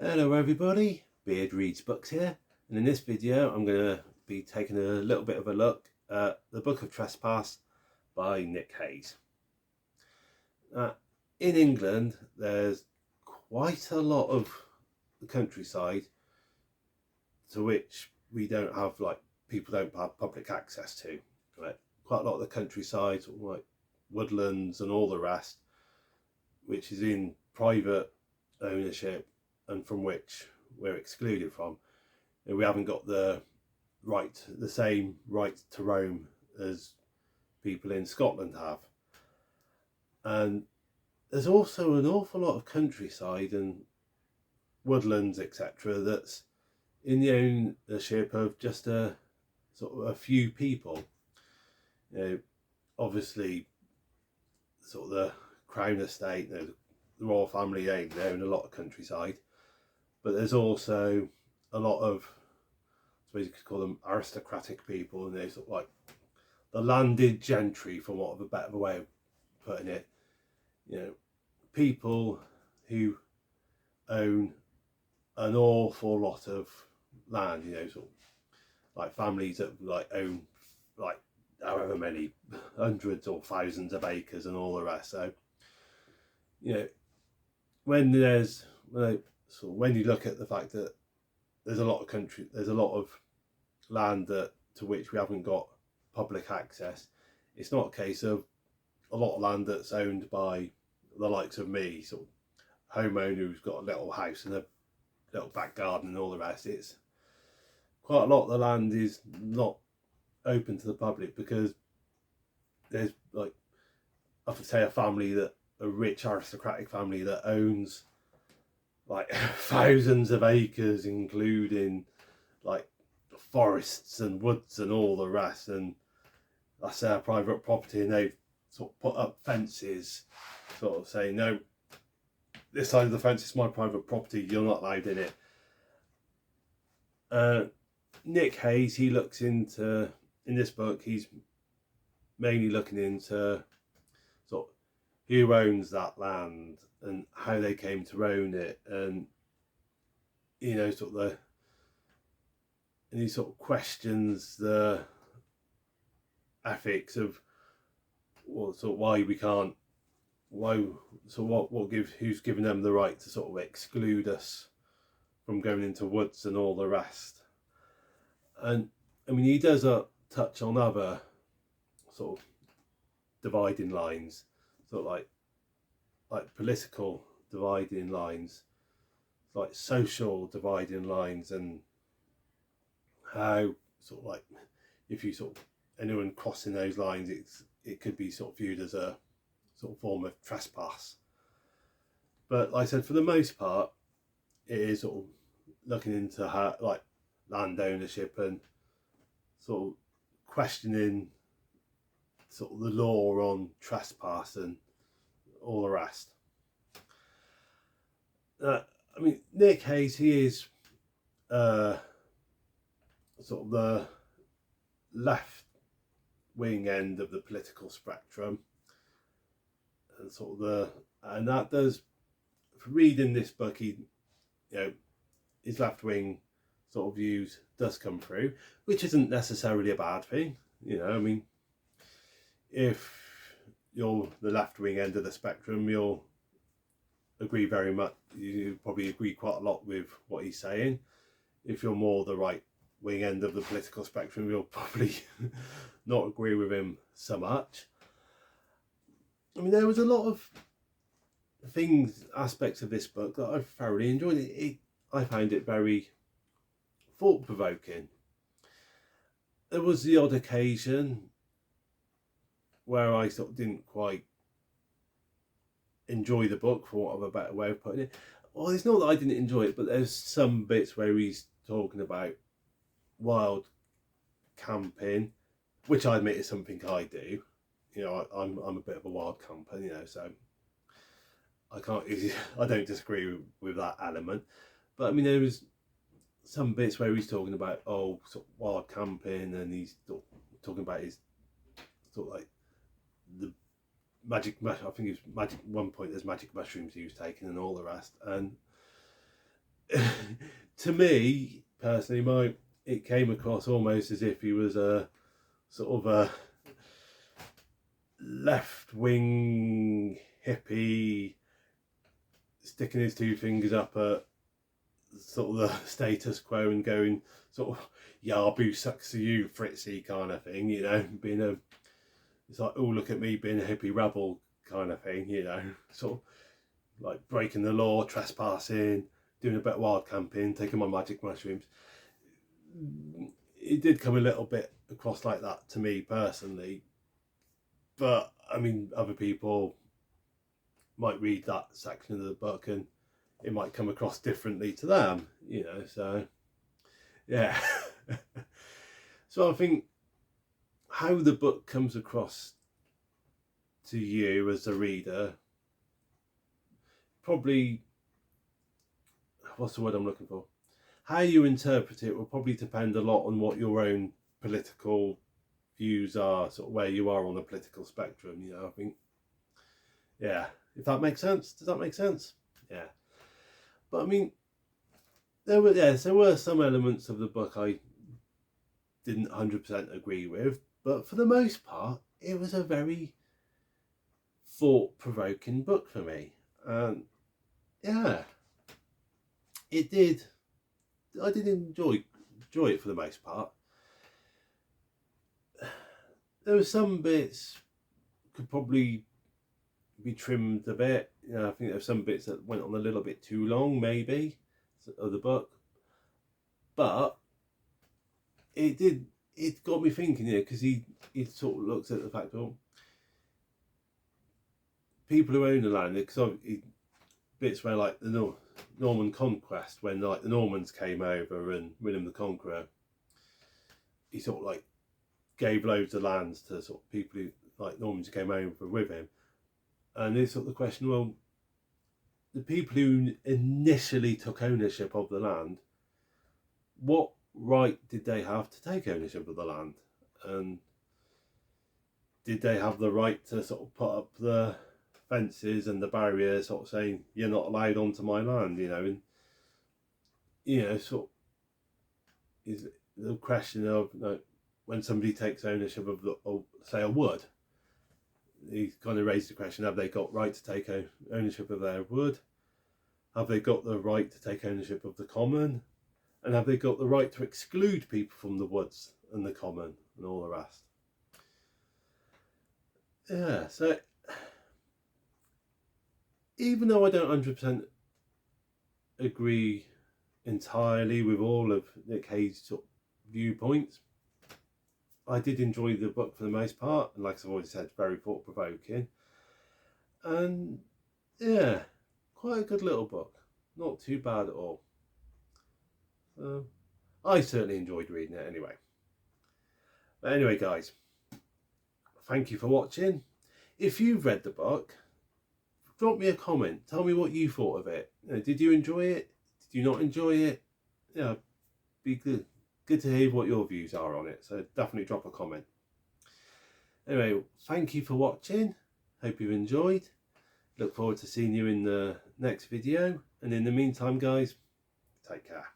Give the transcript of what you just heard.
Hello everybody, Beard Reads Books here, and in this video I'm going to be taking a little bit of a look at the book of Trespass by Nick Hayes. In England there's quite a lot of the countryside to which we don't have, people don't have public access to. Right? Quite a lot of the countryside, like woodlands and all the rest, which is in private ownership and from which we're excluded from. And we haven't got the same right to roam as people in Scotland have. And there's also an awful lot of countryside and woodlands, etc., that's in the ownership of just a few people. Obviously, sort of the Crown Estate, the royal family, they own a lot of countryside. But there's also a lot of, I suppose you could call them aristocratic people, and they're sort of like the landed gentry, for want of a better way of putting it. People who own an awful lot of land, sort of like families that own however many hundreds or thousands of acres and all the rest. So, when you look at the fact that there's a lot of land to which we haven't got public access, it's not a case of a lot of land that's owned by the likes of me, sort of homeowner who's got a little house and a little back garden and all the rest. It's quite a lot of the land is not open to the public because there's I have to say a rich aristocratic family that owns thousands of acres, including forests and woods and all the rest, and that's their private property, and they've sort of put up fences sort of saying, no, this side of the fence is my private property, you're not allowed in it. Nick Hayes, in this book, he's mainly looking into sort of who owns that land and how they came to own it, and and he sort of questions the ethics of who's given them the right to sort of exclude us from going into woods and all the rest. And I mean, he does touch on other sort of dividing lines, sort of like political dividing lines, like social dividing lines, and how if you anyone crossing those lines, it could be sort of viewed as a sort of form of trespass. But like I said, for the most part, it is sort of looking into how land ownership and sort of questioning sort of the law on trespass and all the rest. I mean, Nick Hayes, he is sort of the left wing end of the political spectrum, and that does, reading this book, his left wing sort of views does come through, which isn't necessarily a bad thing. I mean, if you're the left wing end of the spectrum, you'll agree very much, you probably agree quite a lot with what he's saying. If you're more the right wing end of the political spectrum, you'll probably not agree with him so much. I mean, there was a lot of aspects of this book that I thoroughly enjoyed. I found it very thought-provoking. There was the odd occasion where I sort of didn't quite enjoy the book, for want of a better way of putting it. Well, it's not that I didn't enjoy it, but there's some bits where he's talking about wild camping, which I admit is something I do. I'm a bit of a wild camper, so I don't disagree with that element. But I mean, there was some bits where he's talking about sort of wild camping, and he's talking about his sort of the magic. I think it was magic. At one point, there's magic mushrooms he was taking and all the rest, and to me personally, it came across almost as if he was a sort of a left-wing hippie sticking his two fingers up at sort of the status quo and going sort of Yabu sucks to you Fritzy kind of thing, you know, being a, it's like, oh look at me being a hippie rebel kind of thing, you know, sort of like breaking the law, trespassing, doing a bit of wild camping, taking my magic mushrooms. It did come a little bit across like that to me personally, but I mean other people might read that section of the book and it might come across differently to them, you know, so yeah. So I think how the book comes across to you as a reader, probably, what's the word I'm looking for? How you interpret it will probably depend a lot on what your own political views are, sort of where you are on the political spectrum, you know, I think. Yeah, if that makes sense. Does that make sense? Yeah. But I mean, there were some elements of the book I didn't 100% agree with, but for the most part, it was a very thought-provoking book for me. And yeah, it did. I did enjoy it for the most part. There were some bits could probably be trimmed a bit. You know, I think there were some bits that went on a little bit too long, maybe, of the book. But it got me thinking here, because he sort of looks at the fact of people who own the land, because bits where like the Norman conquest, when like the Normans came over and William the Conqueror, he sort of like gave loads of lands to sort of people who like Normans who came over with him, and it's sort of the question, well, the people who initially took ownership of the land, what right did they have to take ownership of the land, and did they have the right to sort of put up the fences and the barriers, sort of saying you're not allowed onto my land, you know? And you know, sort of is the question of, you know, when somebody takes ownership of say a wood, he kind of raised the question, have they got right to take ownership of their wood? Have they got the right to take ownership of the common? And have they got the right to exclude people from the woods and the common and all the rest? Yeah, so even though I don't 100% agree entirely with all of Nick Hayes' sort of viewpoints, I did enjoy the book for the most part, and like I've always said, very thought-provoking, and yeah, quite a good little book, not too bad at all. I certainly enjoyed reading it anyway. But anyway, guys, thank you for watching. If you've read the book, drop me a comment. Tell me what you thought of it. You know, did you enjoy it? Did you not enjoy it? Yeah, be good to hear what your views are on it. So definitely drop a comment. Anyway, thank you for watching. Hope you've enjoyed. Look forward to seeing you in the next video. And in the meantime, guys, take care.